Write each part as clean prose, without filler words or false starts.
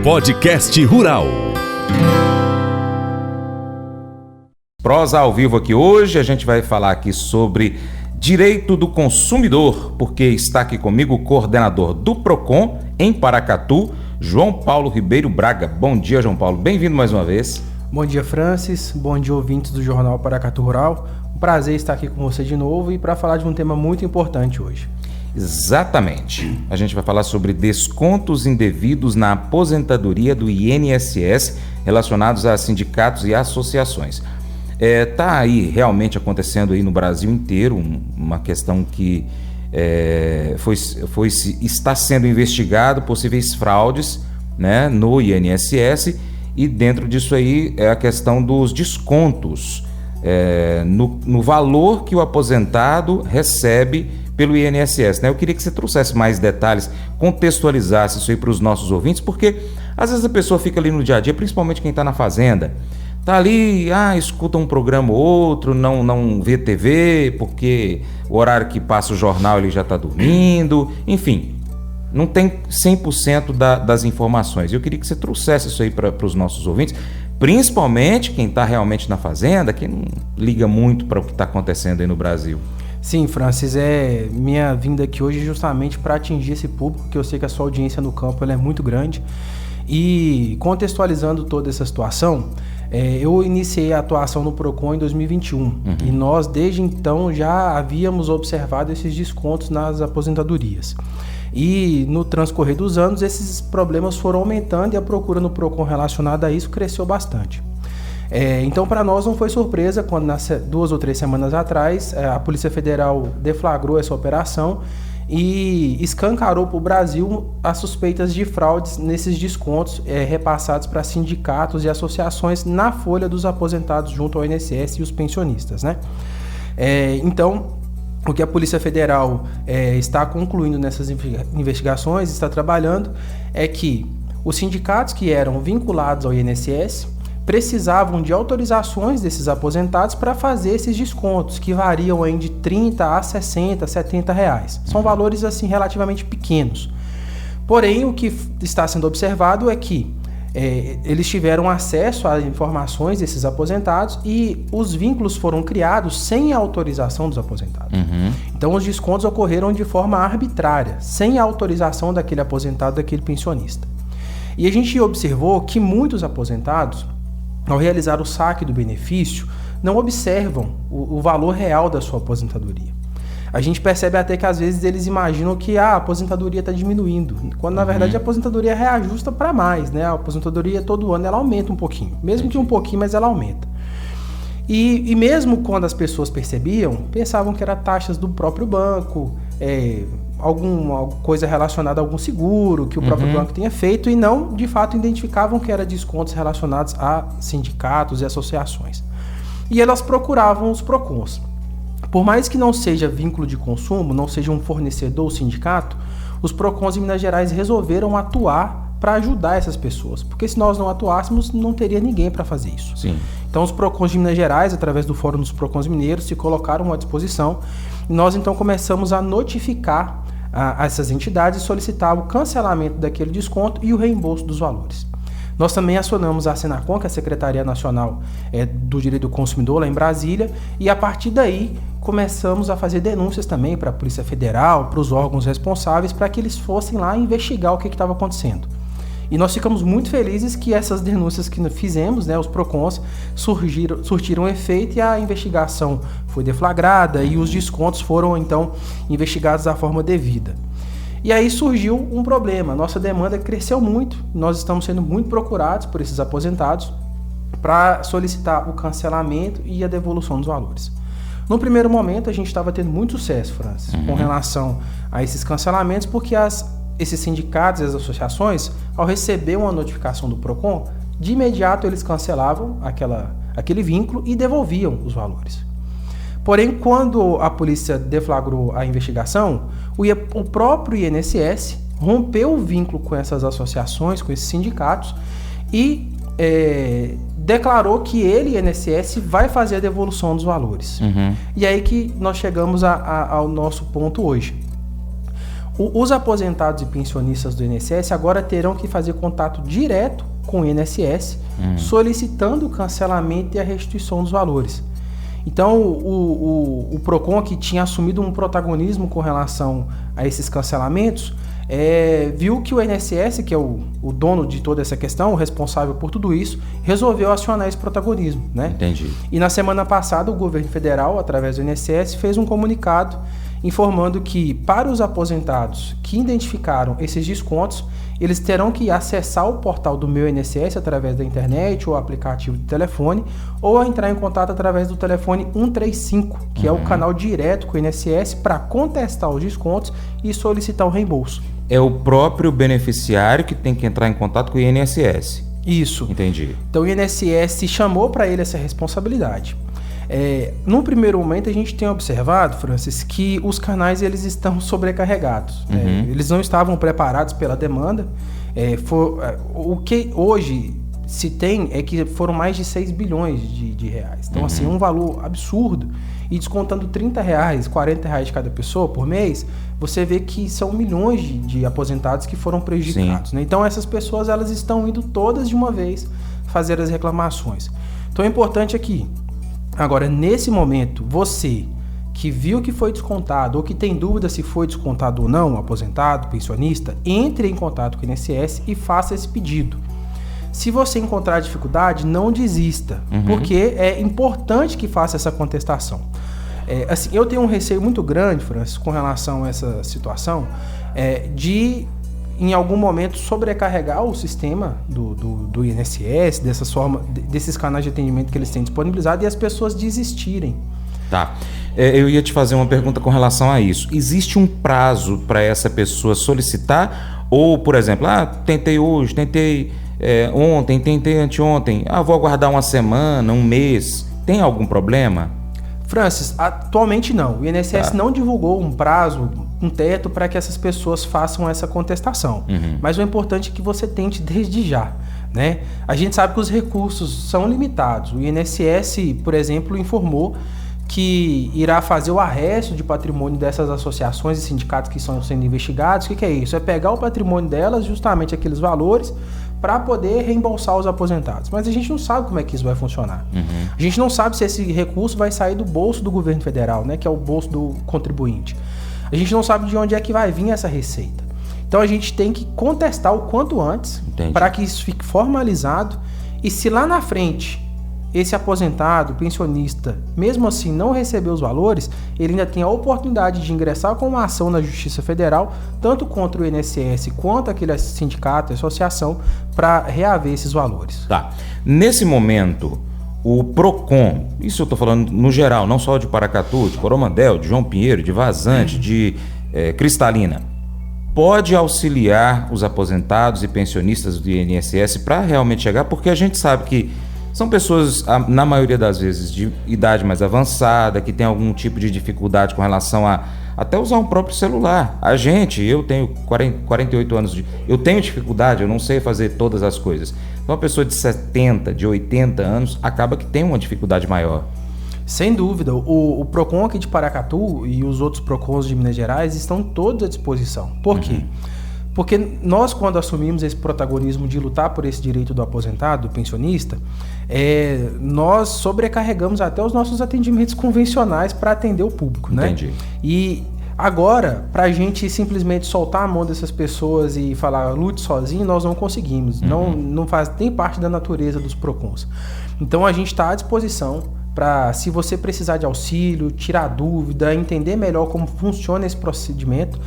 Podcast Rural. Prosa ao vivo aqui hoje, a gente vai falar aqui sobre direito do consumidor, porque está aqui comigo o coordenador do PROCON em Paracatu, João Paulo Ribeiro Braga. Bom dia, João Paulo, bem-vindo mais uma vez. Bom dia, Francis, bom dia, ouvintes do Jornal Paracatu Rural. Um prazer estar aqui com você de novo e para falar de um tema muito importante hoje. Exatamente. A gente vai falar sobre descontos indevidos na aposentadoria do INSS relacionados a sindicatos e associações. Tá aí realmente acontecendo aí no Brasil inteiro uma questão que está sendo investigado possíveis fraudes, né, no INSS, e dentro disso aí é a questão dos descontos no valor que o aposentado recebe pelo INSS, né? Eu queria que você trouxesse mais detalhes, contextualizasse isso aí para os nossos ouvintes, porque às vezes a pessoa fica ali no dia a dia, principalmente quem está na fazenda, tá ali, escuta um programa ou outro, não vê TV, porque o horário que passa o jornal ele já está dormindo, enfim, não tem 100% das informações. Eu queria que você trouxesse isso aí para os nossos ouvintes, principalmente quem está realmente na fazenda, que não liga muito para o que está acontecendo aí no Brasil. Sim, Francis, minha vinda aqui hoje justamente para atingir esse público, que eu sei que a sua audiência no campo ela é muito grande. E contextualizando toda essa situação, eu iniciei a atuação no PROCON em 2021 e nós desde então já havíamos observado esses descontos nas aposentadorias. E no transcorrer dos anos esses problemas foram aumentando e a procura no PROCON relacionada a isso cresceu bastante. Então, para nós não foi surpresa quando, 2 ou 3 semanas atrás, a Polícia Federal deflagrou essa operação e escancarou para o Brasil as suspeitas de fraudes nesses descontos repassados para sindicatos e associações na folha dos aposentados junto ao INSS e os pensionistas, né? Então, o que a Polícia Federal está concluindo nessas investigações, está trabalhando, é que os sindicatos que eram vinculados ao INSS precisavam de autorizações desses aposentados para fazer esses descontos, que variam aí de 30 a 60, 70 reais. São valores assim relativamente pequenos. Porém, o que está sendo observado é que eles tiveram acesso a informações desses aposentados e os vínculos foram criados sem a autorização dos aposentados. Então, os descontos ocorreram de forma arbitrária, sem a autorização daquele aposentado, daquele pensionista. E a gente observou que muitos aposentados, ao realizar o saque do benefício, não observam o valor real da sua aposentadoria. A gente percebe até que às vezes eles imaginam que a aposentadoria está diminuindo, quando na verdade a aposentadoria reajusta para mais, né? A aposentadoria todo ano ela aumenta um pouquinho, mesmo que um pouquinho, mas ela aumenta. E mesmo quando as pessoas pensavam que eram taxas do próprio banco, alguma coisa relacionada a algum seguro que o próprio banco tenha feito, e não, de fato, identificavam que eram descontos relacionados a sindicatos e associações. E elas procuravam os PROCONs. Por mais que não seja vínculo de consumo, não seja um fornecedor ou sindicato, os PROCONs em Minas Gerais resolveram atuar para ajudar essas pessoas, porque se nós não atuássemos, não teria ninguém para fazer isso. Sim. Então, os PROCONs de Minas Gerais, através do Fórum dos PROCONs Mineiros, se colocaram à disposição e nós, então, começamos a notificar a essas entidades e solicitar o cancelamento daquele desconto e o reembolso dos valores. Nós também acionamos a Senacom, que é a Secretaria Nacional do Direito do Consumidor, lá em Brasília, e a partir daí começamos a fazer denúncias também para a Polícia Federal, para os órgãos responsáveis, para que eles fossem lá investigar o que estava acontecendo. E nós ficamos muito felizes que essas denúncias que fizemos, né, os PROCONs, surtiram efeito e a investigação foi deflagrada e os descontos foram, então, investigados da forma devida. E aí surgiu um problema, nossa demanda cresceu muito, nós estamos sendo muito procurados por esses aposentados para solicitar o cancelamento e a devolução dos valores. No primeiro momento, a gente estava tendo muito sucesso, Francis, com relação a esses cancelamentos, porque esses sindicatos e as associações, ao receber uma notificação do PROCON, de imediato eles cancelavam aquele vínculo e devolviam os valores. Porém, quando a polícia deflagrou a investigação, o próprio INSS rompeu o vínculo com essas associações, com esses sindicatos, e declarou que ele, INSS, vai fazer a devolução dos valores. E aí que nós chegamos ao nosso ponto hoje. Os aposentados e pensionistas do INSS agora terão que fazer contato direto com o INSS, solicitando o cancelamento e a restituição dos valores. Então, o PROCON, que tinha assumido um protagonismo com relação a esses cancelamentos, viu que o INSS, que é o dono de toda essa questão, o responsável por tudo isso, resolveu acionar esse protagonismo, né? Entendi. E na semana passada, o governo federal, através do INSS, fez um comunicado informando que, para os aposentados que identificaram esses descontos, eles terão que acessar o portal do Meu INSS através da internet ou aplicativo de telefone, ou entrar em contato através do telefone 135, que é o canal direto com o INSS, para contestar os descontos e solicitar o reembolso. É o próprio beneficiário que tem que entrar em contato com o INSS. Isso. Entendi. Então o INSS chamou para ele essa responsabilidade. Num primeiro momento a gente tem observado, Francis, que os canais eles estão sobrecarregados. Eles não estavam preparados pela demanda. O que hoje se tem é que foram mais de 6 bilhões de reais. Então, assim, um valor absurdo. E descontando R$30, R$40 de cada pessoa por mês, você vê que são milhões de aposentados que foram prejudicados, né? Então, essas pessoas elas estão indo todas de uma vez fazer as reclamações. Então, é importante aqui. Agora, nesse momento, você que viu que foi descontado ou que tem dúvida se foi descontado ou não, aposentado, pensionista, entre em contato com o INSS e faça esse pedido. Se você encontrar dificuldade, não desista, porque é importante que faça essa contestação. Assim, eu tenho um receio muito grande, Francis, com relação a essa situação, de em algum momento sobrecarregar o sistema do INSS, desses canais de atendimento que eles têm disponibilizado e as pessoas desistirem. Tá. Eu ia te fazer uma pergunta com relação a isso. Existe um prazo para essa pessoa solicitar? Ou, por exemplo, tentei hoje, tentei ontem, tentei anteontem, vou aguardar uma semana, um mês. Tem algum problema? Francis, atualmente não. O INSS não divulgou um prazo, um teto para que essas pessoas façam essa contestação. Mas o importante é que você tente desde já, né? A gente sabe que os recursos são limitados. O INSS, por exemplo, informou que irá fazer o arresto de patrimônio dessas associações e sindicatos que estão sendo investigados. O que é isso? É pegar o patrimônio delas, justamente aqueles valores, para poder reembolsar os aposentados. Mas a gente não sabe como é que isso vai funcionar. A gente não sabe se esse recurso vai sair do bolso do governo federal, né, que é o bolso do contribuinte. A gente não sabe de onde é que vai vir essa receita. Então a gente tem que contestar o quanto antes para que isso fique formalizado, e se lá na frente esse aposentado, pensionista, mesmo assim não receber os valores, ele ainda tem a oportunidade de ingressar com uma ação na Justiça Federal, tanto contra o INSS quanto aquele sindicato, associação, para reaver esses valores. Tá. Nesse momento, o PROCON, isso eu estou falando no geral, não só de Paracatu, de Coromandel, de João Pinheiro, de Vazante, de Cristalina, pode auxiliar os aposentados e pensionistas do INSS para realmente chegar, porque a gente sabe que são pessoas, na maioria das vezes, de idade mais avançada, que tem algum tipo de dificuldade com relação a até usar um próprio celular. Eu tenho 48 anos, eu tenho dificuldade, eu não sei fazer todas as coisas. Então, uma pessoa de 70, de 80 anos, acaba que tem uma dificuldade maior. Sem dúvida. O PROCON aqui de Paracatu e os outros PROCONs de Minas Gerais estão todos à disposição. Por quê? Porque nós, quando assumimos esse protagonismo de lutar por esse direito do aposentado, do pensionista, nós sobrecarregamos até os nossos atendimentos convencionais para atender o público, né? Entendi. E agora, para a gente simplesmente soltar a mão dessas pessoas e falar lute sozinho, nós não conseguimos. Não faz nem parte da natureza dos PROCONs. Então a gente está à disposição para, se você precisar de auxílio, tirar dúvida, entender melhor como funciona esse procedimento,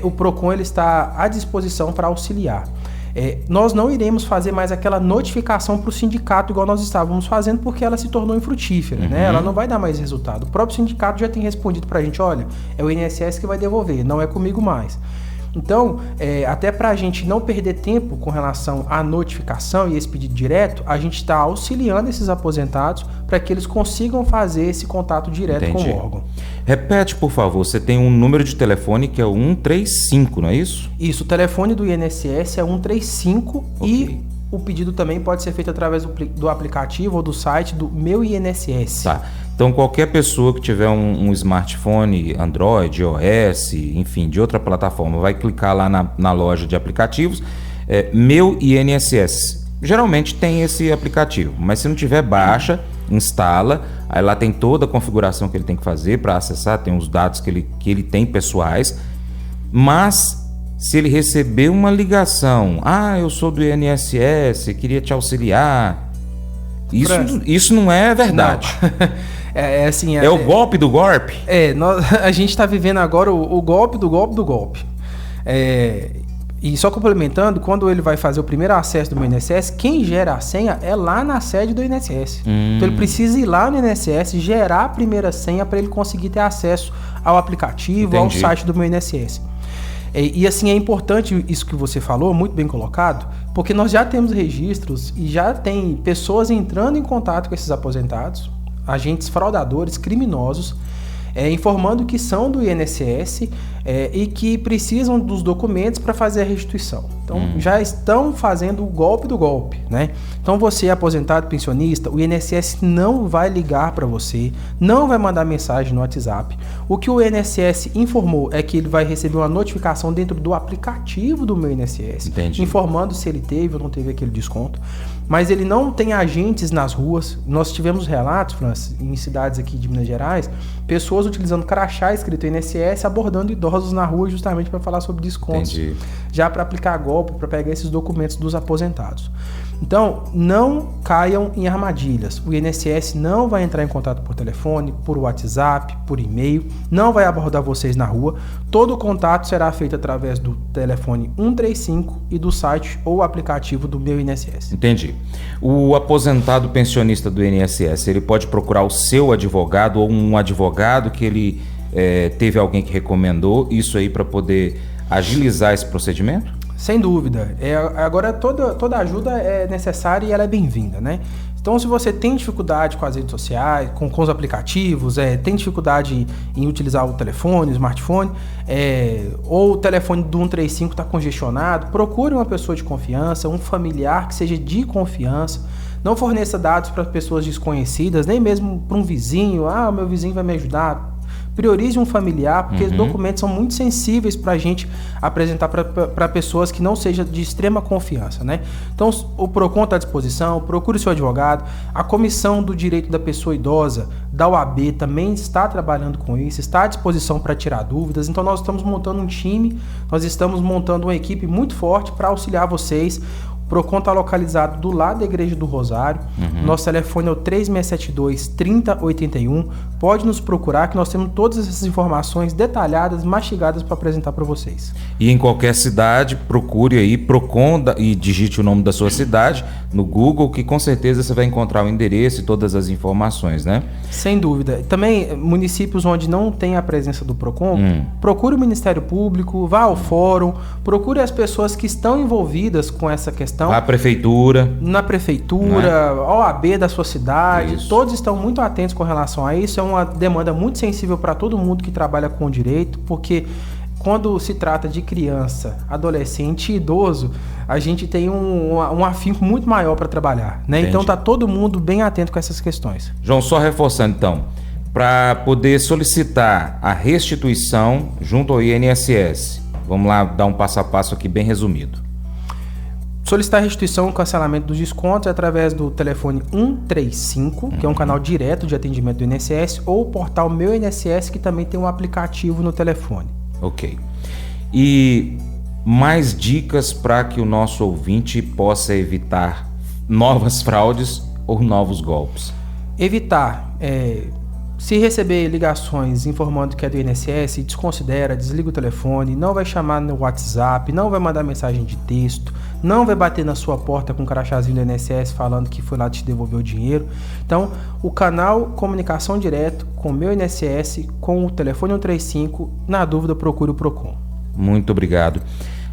o PROCON ele está à disposição para auxiliar. Nós não iremos fazer mais aquela notificação para o sindicato igual nós estávamos fazendo, porque ela se tornou infrutífera, né? Ela não vai dar mais resultado. O próprio sindicato já tem respondido para a gente, olha, é o INSS que vai devolver, não é comigo mais. Então, até para a gente não perder tempo com relação à notificação e esse pedido direto, a gente está auxiliando esses aposentados para que eles consigam fazer esse contato direto com o órgão. Repete, por favor, você tem um número de telefone que é o 135, não é isso? Isso, o telefone do INSS é 135 e o pedido também pode ser feito através do aplicativo ou do site do Meu INSS. Tá. Então, qualquer pessoa que tiver um smartphone Android, iOS, enfim, de outra plataforma, vai clicar lá na loja de aplicativos, Meu INSS. Geralmente tem esse aplicativo, mas se não tiver, baixa, instala, aí lá tem toda a configuração que ele tem que fazer para acessar, tem os dados que ele tem pessoais, mas se ele receber uma ligação, eu sou do INSS, queria te auxiliar, isso não é verdade. Não. Assim, o golpe do golpe? A gente está vivendo agora o golpe do golpe do golpe. E só complementando, quando ele vai fazer o primeiro acesso do meu INSS, quem gera a senha é lá na sede do INSS. Então ele precisa ir lá no INSS, gerar a primeira senha para ele conseguir ter acesso ao aplicativo, ao site do meu INSS. E assim, é importante isso que você falou, muito bem colocado, porque nós já temos registros e já tem pessoas entrando em contato com esses aposentados, agentes fraudadores, criminosos, informando que são do INSS e que precisam dos documentos para fazer a restituição. Então, já estão fazendo o golpe do golpe, né? Então, você aposentado, pensionista, o INSS não vai ligar para você, não vai mandar mensagem no WhatsApp. O que o INSS informou é que ele vai receber uma notificação dentro do aplicativo do meu INSS, informando se ele teve ou não teve aquele desconto. Mas ele não tem agentes nas ruas. Nós tivemos relatos, Francis, em cidades aqui de Minas Gerais, pessoas utilizando crachá escrito INSS, abordando idosos na rua justamente para falar sobre descontos. Já para aplicar golpe, para pegar esses documentos dos aposentados. Então, não caiam em armadilhas. O INSS não vai entrar em contato por telefone, por WhatsApp, por e-mail, não vai abordar vocês na rua. Todo o contato será feito através do telefone 135 e do site ou aplicativo do meu INSS. Entendi. O aposentado pensionista do INSS, ele pode procurar o seu advogado ou um advogado que ele teve alguém que recomendou isso aí para poder agilizar esse procedimento? Sem dúvida. Agora, toda ajuda é necessária e ela é bem-vinda, né? Então, se você tem dificuldade com as redes sociais, com os aplicativos, tem dificuldade em utilizar o telefone, o smartphone, ou o telefone do 135 está congestionado, procure uma pessoa de confiança, um familiar que seja de confiança. Não forneça dados para pessoas desconhecidas, nem mesmo para um vizinho. Meu vizinho vai me ajudar. Priorize um familiar, porque os documentos são muito sensíveis para a gente apresentar para pessoas que não sejam de extrema confiança, né? Então, o PROCON está à disposição, procure seu advogado. A Comissão do Direito da Pessoa Idosa, da OAB, também está trabalhando com isso, está à disposição para tirar dúvidas. Então, nós estamos montando um time, nós estamos montando uma equipe muito forte para auxiliar vocês. O PROCON está localizado do lado da Igreja do Rosário. Nosso telefone é o 3672-3081. Pode nos procurar que nós temos todas essas informações detalhadas, mastigadas para apresentar para vocês. E em qualquer cidade, procure aí PROCON e digite o nome da sua cidade no Google, que com certeza você vai encontrar o endereço e todas as informações, né? Sem dúvida. Também, municípios onde não tem a presença do PROCON, procure o Ministério Público, vá ao fórum, procure as pessoas que estão envolvidas com essa questão. A prefeitura. Na prefeitura, a OAB da sua cidade, isso. Todos estão muito atentos com relação a isso. É uma demanda muito sensível para todo mundo que trabalha com o direito, porque quando se trata de criança, adolescente e idoso, a gente tem um afinco muito maior para trabalhar, né? Então tá todo mundo bem atento com essas questões. João, só reforçando então, para poder solicitar a restituição junto ao INSS, vamos lá dar um passo a passo aqui bem resumido. Solicitar restituição e cancelamento dos descontos através do telefone 135, que é um canal direto de atendimento do INSS, ou o portal Meu INSS, que também tem um aplicativo no telefone. Ok. E mais dicas para que o nosso ouvinte possa evitar novas fraudes ou novos golpes? Evitar. Se receber ligações informando que é do INSS, desconsidera, desliga o telefone, não vai chamar no WhatsApp, não vai mandar mensagem de texto, não vai bater na sua porta com um crachazinho do INSS falando que foi lá te devolver o dinheiro. Então, o canal Comunicação Direto com o Meu INSS, com o telefone 135, na dúvida procure o PROCON. Muito obrigado.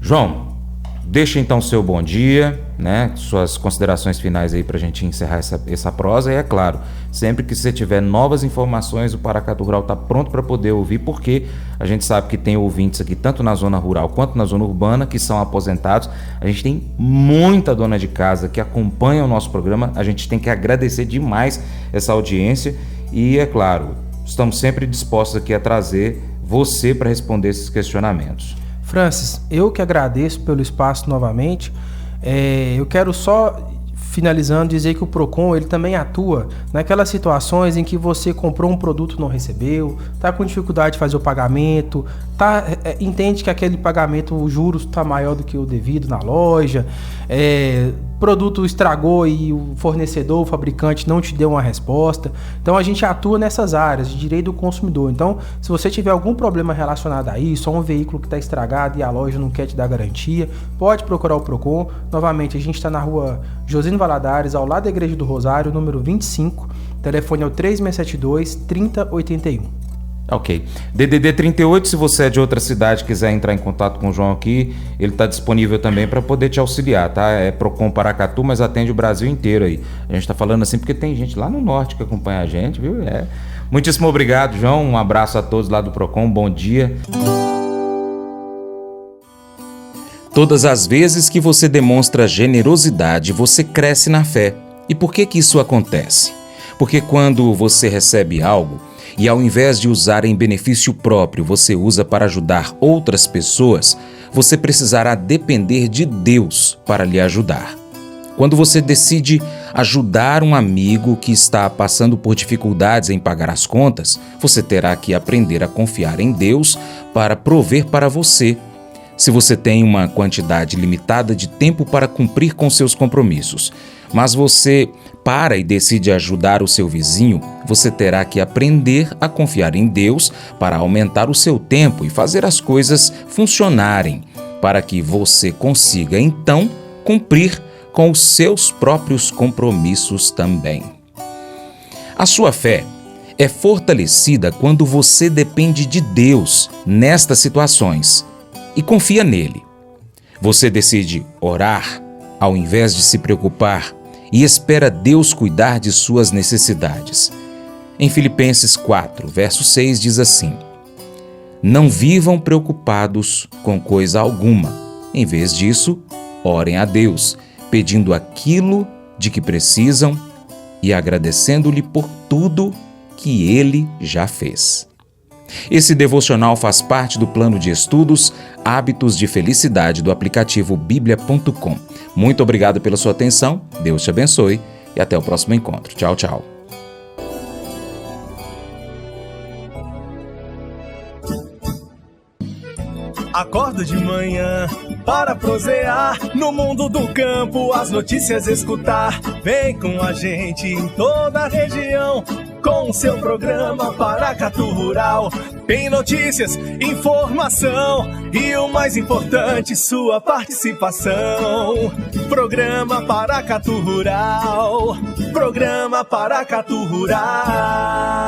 João, deixa então seu bom dia, né? Suas considerações finais aí pra gente encerrar essa prosa. E é claro, sempre que você tiver novas informações, o Paracatu Rural tá pronto para poder ouvir, porque a gente sabe que tem ouvintes aqui, tanto na zona rural quanto na zona urbana, que são aposentados. A gente tem muita dona de casa que acompanha o nosso programa. A gente tem que agradecer demais essa audiência. e, é claro, estamos sempre dispostos aqui a trazer você para responder esses questionamentos. Francis, eu que agradeço pelo espaço novamente. Eu quero só, finalizando, dizer que o Procon ele também atua naquelas situações em que você comprou um produto e não recebeu, está com dificuldade de fazer o pagamento, entende que aquele pagamento, os juros está maior do que o devido na loja, produto estragou e o fornecedor, o fabricante não te deu uma resposta. Então a gente atua nessas áreas de direito do consumidor. Então, se você tiver algum problema relacionado a isso, ou um veículo que está estragado e a loja não quer te dar garantia, pode procurar o Procon. Novamente, a gente está na rua Josino Valadares, ao lado da Igreja do Rosário, número 25. O telefone é o 3672-3081. Ok. DDD 38, se você é de outra cidade e quiser entrar em contato com o João aqui, ele está disponível também para poder te auxiliar, tá? É Procon Paracatu, mas atende o Brasil inteiro aí. A gente está falando assim porque tem gente lá no norte que acompanha a gente, viu? Muitíssimo obrigado, João. Um abraço a todos lá do Procon. Bom dia. Todas as vezes que você demonstra generosidade, você cresce na fé. E por que isso acontece? Porque quando você recebe algo, e ao invés de usar em benefício próprio, você usa para ajudar outras pessoas, você precisará depender de Deus para lhe ajudar. Quando você decide ajudar um amigo que está passando por dificuldades em pagar as contas, você terá que aprender a confiar em Deus para prover para você. Se você tem uma quantidade limitada de tempo para cumprir com seus compromissos, mas você para e decide ajudar o seu vizinho, você terá que aprender a confiar em Deus para aumentar o seu tempo e fazer as coisas funcionarem, para que você consiga, então, cumprir com os seus próprios compromissos também. A sua fé é fortalecida quando você depende de Deus nestas situações e confia nele. Você decide orar ao invés de se preocupar e espera Deus cuidar de suas necessidades. Em Filipenses 4, verso 6 diz assim: Não vivam preocupados com coisa alguma. Em vez disso, orem a Deus, pedindo aquilo de que precisam e agradecendo-lhe por tudo que Ele já fez. Esse devocional faz parte do plano de estudos Hábitos de Felicidade do aplicativo bíblia.com. Muito obrigado pela sua atenção, Deus te abençoe e até o próximo encontro. Tchau, tchau. Acordo de manhã para prosear no mundo do campo, as notícias escutar. Vem com a gente em toda a região com o seu programa Paracatu Rural. Tem notícias, informação e o mais importante, sua participação. Programa Paracatu Rural. Programa Paracatu Rural.